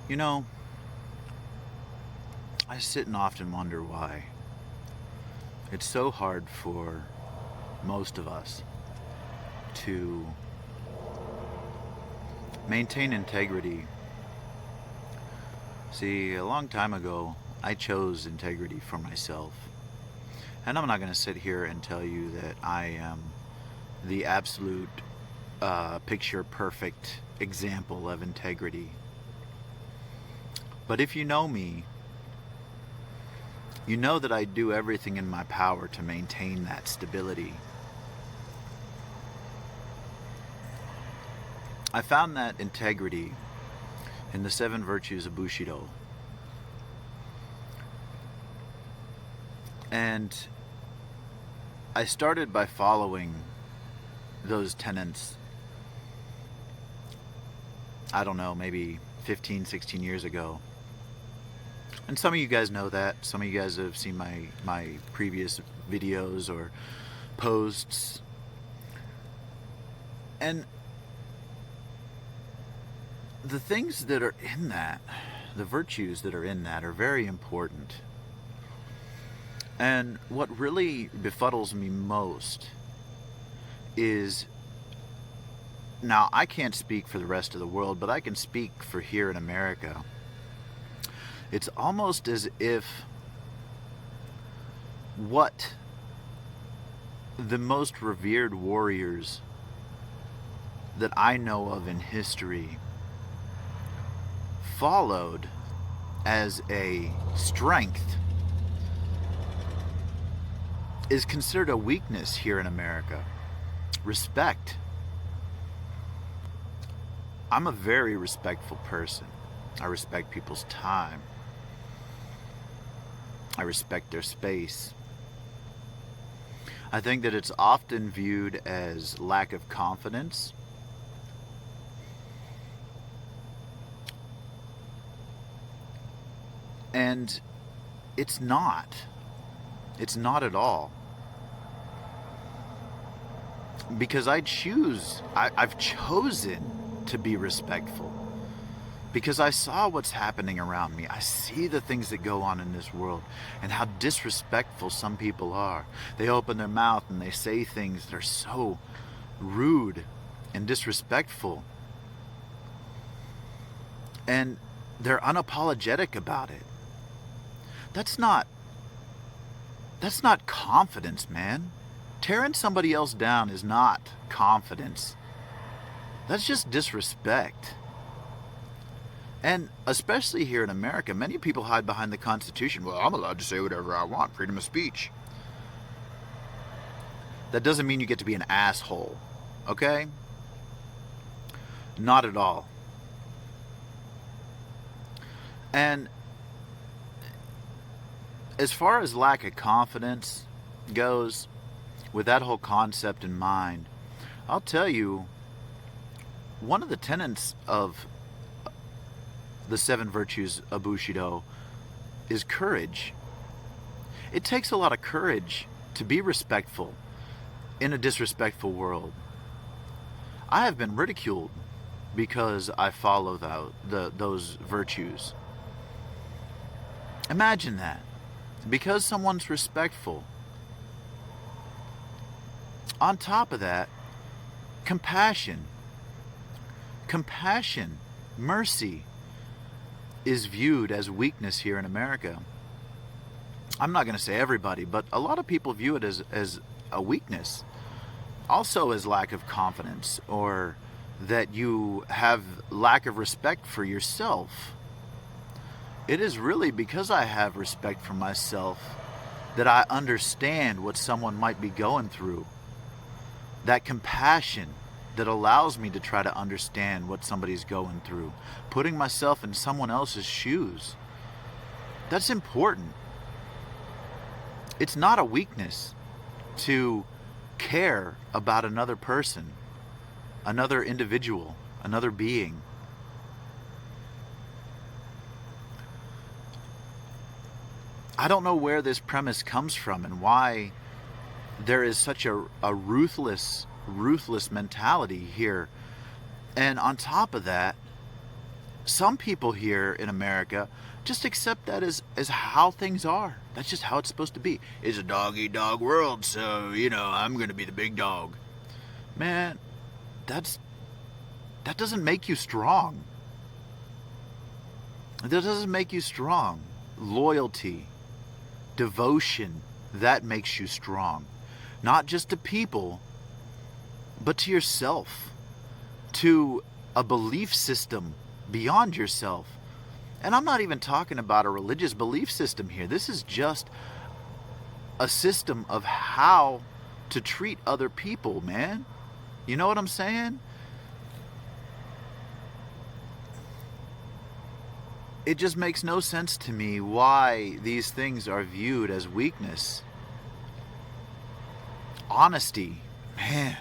You know, I sit and often wonder why it's so hard for most of us to maintain integrity. See, a long time ago, I chose integrity for myself. And I'm not going to sit here and tell you that I am the absolute picture perfect example of integrity. But if you know me, you know that I do everything in my power to maintain that stability. I found that integrity in the seven virtues of Bushido. And I started by following those tenets, I don't know, maybe 15, 16 years ago. And some of you guys know that. Some of you guys have seen my previous videos or posts. And the things that are in that, the virtues that are in that, are very important. And what really befuddles me most is, now I can't speak for the rest of the world, but I can speak for here in America. It's almost as if what the most revered warriors that I know of in history followed as a strength is considered a weakness here in America. Respect. I'm a very respectful person. I respect people's time. I respect their space. I think that it's often viewed as lack of confidence. And it's not. It's not at all. Because I've chosen to be respectful. Because I saw what's happening around me. I see the things that go on in this world and how disrespectful some people are. They open their mouth and they say things that are so rude and disrespectful. And they're unapologetic about it. That's not confidence, man. Tearing somebody else down is not confidence. That's just disrespect. And especially here in America, many people hide behind the Constitution. Well, I'm allowed to say whatever I want, freedom of speech. That doesn't mean you get to be an asshole, okay? Not at all. And as far as lack of confidence goes, with that whole concept in mind, I'll tell you, one of the tenets of the seven virtues of Bushido is courage. It takes a lot of courage to be respectful in a disrespectful world. I have been ridiculed because I follow those virtues. Imagine that. Because someone's respectful. On top of that, compassion. Compassion, mercy, is viewed as weakness here in America. I'm not going to say everybody, but a lot of people view it as a weakness. Also as lack of confidence, or that you have lack of respect for yourself. It is really because I have respect for myself that I understand what someone might be going through. That compassion that allows me to try to understand what somebody's going through. Putting myself in someone else's shoes. That's important. It's not a weakness to care about another person, another individual, another being. I don't know where this premise comes from and why there is such a ruthless mentality here. And on top of that, some people here in America just accept that as how things are. That's just how it's supposed to be. It's a dog eat dog world, so I'm gonna be the big dog. Man, that doesn't make you strong. That doesn't make you strong. Loyalty, devotion, that makes you strong. Not just to people, but to yourself, to a belief system beyond yourself. And I'm not even talking about a religious belief system here. This is just a system of how to treat other people, man. You know what I'm saying? It just makes no sense to me why these things are viewed as weakness. Honesty, man.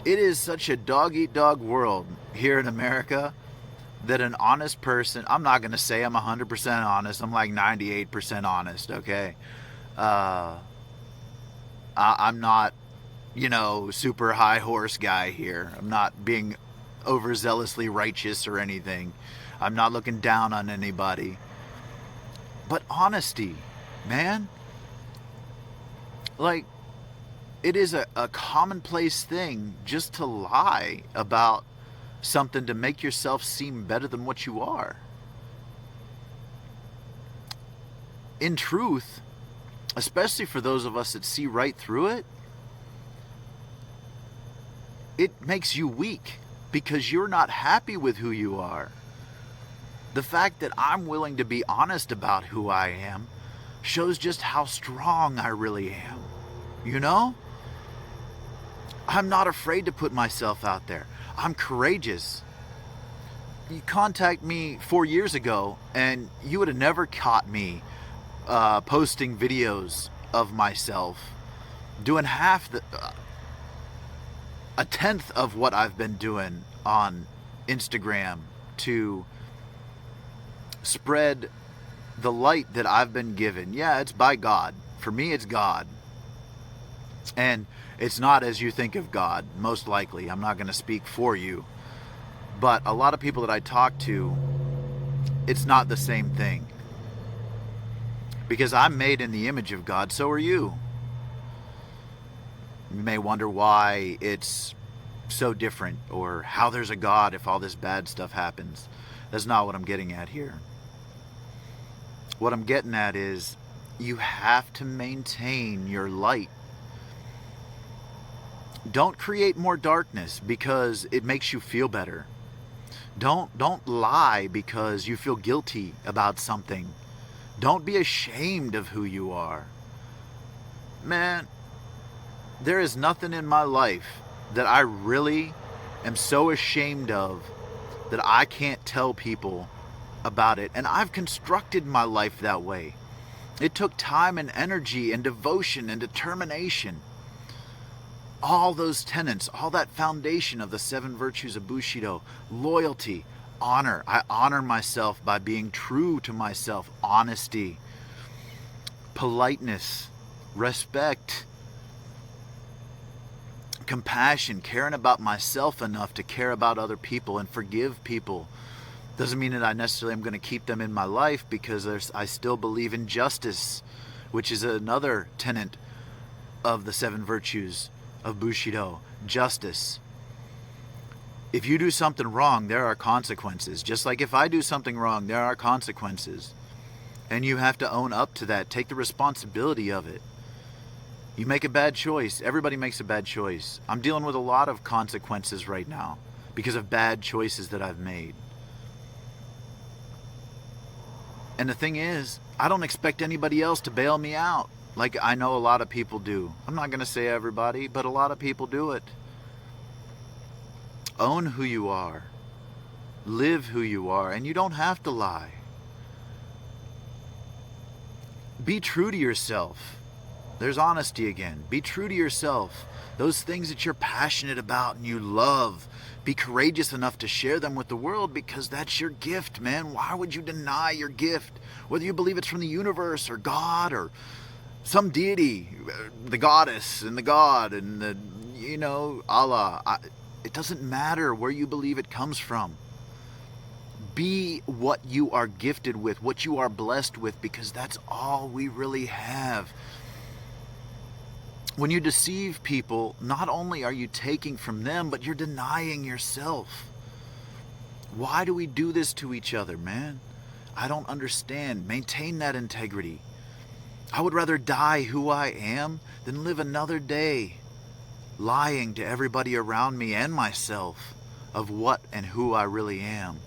It is such a dog-eat-dog world here in America that an honest person, I'm not going to say I'm 100% honest, I'm like 98% honest, okay? I'm not, super high horse guy here. I'm not being overzealously righteous or anything. I'm not looking down on anybody. But honesty, man. Like, it is a commonplace thing just to lie about something to make yourself seem better than what you are. In truth, especially for those of us that see right through it, it makes you weak because you're not happy with who you are. The fact that I'm willing to be honest about who I am shows just how strong I really am. You know? I'm not afraid to put myself out there. I'm courageous. You contact me 4 years ago and you would have never caught me posting videos of myself doing a tenth of what I've been doing on Instagram to spread the light that I've been given. Yeah, it's by God. For me, it's God. And it's not as you think of God, most likely. I'm not going to speak for you. But a lot of people that I talk to, it's not the same thing. Because I'm made in the image of God, so are you. You may wonder why it's so different or how there's a God if all this bad stuff happens. That's not what I'm getting at here. What I'm getting at is you have to maintain your light. Don't create more darkness because it makes you feel better. Don't lie because you feel guilty about something. Don't be ashamed of who you are. Man, there is nothing in my life that I really am so ashamed of that I can't tell people about it. And I've constructed my life that way. It took time and energy and devotion and determination. All those tenets, all that foundation of the 7 virtues of Bushido, loyalty, honor. I honor myself by being true to myself, honesty, politeness, respect, compassion, caring about myself enough to care about other people and forgive people. Doesn't mean that I necessarily am going to keep them in my life because I still believe in justice, which is another tenet of the 7 virtues of Bushido, justice. If you do something wrong, there are consequences. Just like if I do something wrong, there are consequences. And you have to own up to that. Take the responsibility of it. You make a bad choice. Everybody makes a bad choice. I'm dealing with a lot of consequences right now because of bad choices that I've made. And the thing is, I don't expect anybody else to bail me out like I know a lot of people do. I'm not going to say everybody, but a lot of people do it. Own who you are. Live who you are, and you don't have to lie. Be true to yourself. There's honesty again. Be true to yourself. Those things that you're passionate about and you love, be courageous enough to share them with the world because that's your gift, man. Why would you deny your gift? Whether you believe it's from the universe or God or some deity, the goddess and the God and Allah. It doesn't matter where you believe it comes from. Be what you are gifted with, what you are blessed with, because that's all we really have. When you deceive people, not only are you taking from them, but you're denying yourself. Why do we do this to each other, man? I don't understand. Maintain that integrity. I would rather die who I am than live another day lying to everybody around me and myself of what and who I really am.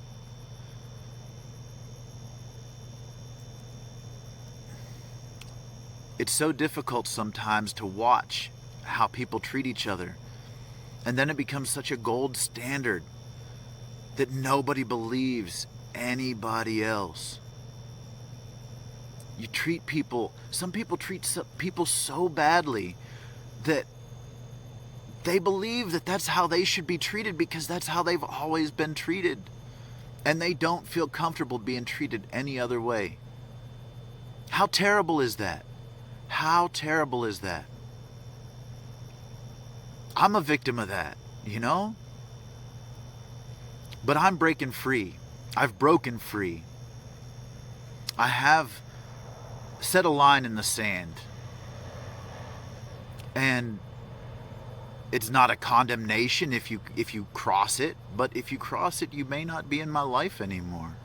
It's so difficult sometimes to watch how people treat each other. And then it becomes such a gold standard that nobody believes anybody else. You treat people, some people treat people so badly that they believe that that's how they should be treated because that's how they've always been treated. And they don't feel comfortable being treated any other way. How terrible is that? How terrible is that? I'm a victim of that, you know? But I'm breaking free. I've broken free. I have set a line in the sand. And it's not a condemnation if you cross it, but if you cross it, you may not be in my life anymore.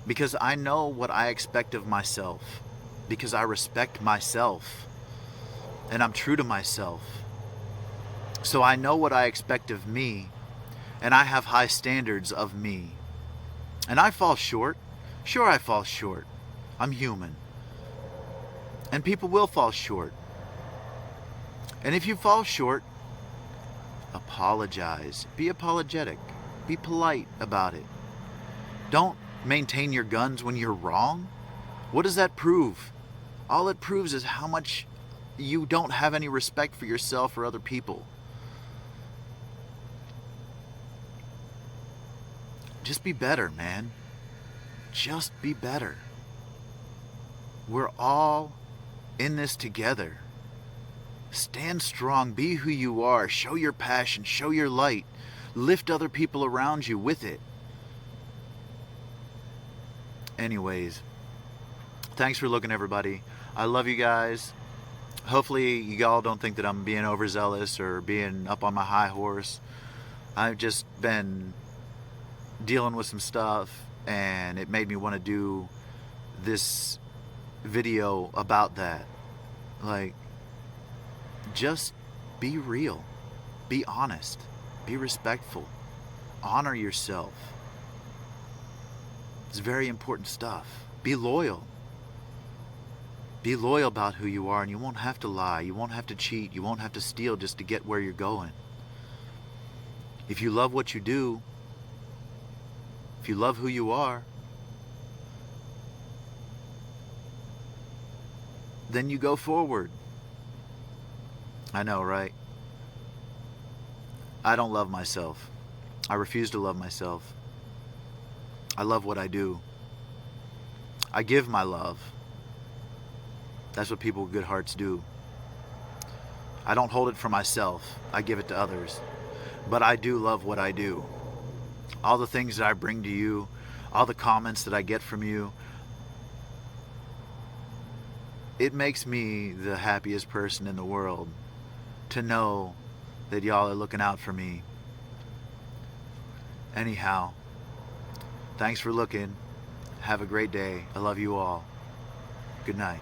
Because I know what I expect of myself. Because I respect myself. And I'm true to myself. So I know what I expect of me. And I have high standards of me. And I fall short. Sure, I fall short. I'm human. And people will fall short. And if you fall short, apologize. Be apologetic. Be polite about it. Don't maintain your guns when you're wrong. What does that prove? All it proves is how much you don't have any respect for yourself or other people. Just be better, man. Just be better. We're all in this together. Stand strong. Be who you are. Show your passion. Show your light. Lift other people around you with it. Anyways, thanks for looking, everybody. I love you guys. Hopefully you all don't think that I'm being overzealous or being up on my high horse. I've just been dealing with some stuff and it made me want to do this video about that. Like, just be real. Be honest. Be respectful. Honor yourself. It's very important stuff. Be loyal. Be loyal about who you are, and you won't have to lie. You won't have to cheat. You won't have to steal just to get where you're going. If you love what you do, if you love who you are, then you go forward. I know, right? I don't love myself. I refuse to love myself. I love what I do. I give my love. That's what people with good hearts do. I don't hold it for myself. I give it to others. But I do love what I do. All the things that I bring to you, all the comments that I get from you, it makes me the happiest person in the world to know that y'all are looking out for me. Anyhow, thanks for looking. Have a great day. I love you all. Good night.